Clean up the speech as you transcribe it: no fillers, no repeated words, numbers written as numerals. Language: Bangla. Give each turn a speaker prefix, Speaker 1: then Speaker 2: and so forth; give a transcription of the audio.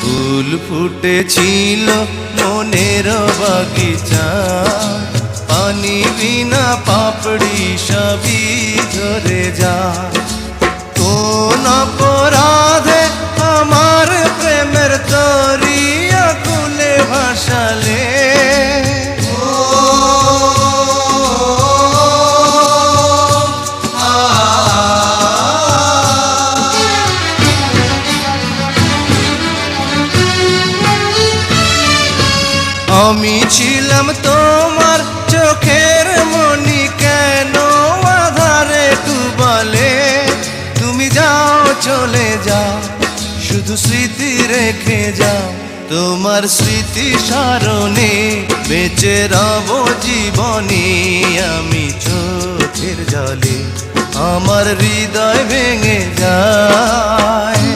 Speaker 1: ফুল ফুটেছিল মনের বাগিচা, পানি বিনা পাপড়ি সবই ঝরে যায়। কোন অপরাধে আমার প্রেমের দরিয়া কুলে ভাসালে, আমি ছিলাম তোমার চোখের মনি, কেন আধারে ডুবালে? তুমি যাও চলে যাও, শুধু স্মৃতি রেখে যাও। তোমার স্মৃতি স্মরণে বেঁচে রব জীবনে। আমি চোখের জলে আমার হৃদয় ভেঙে যায়।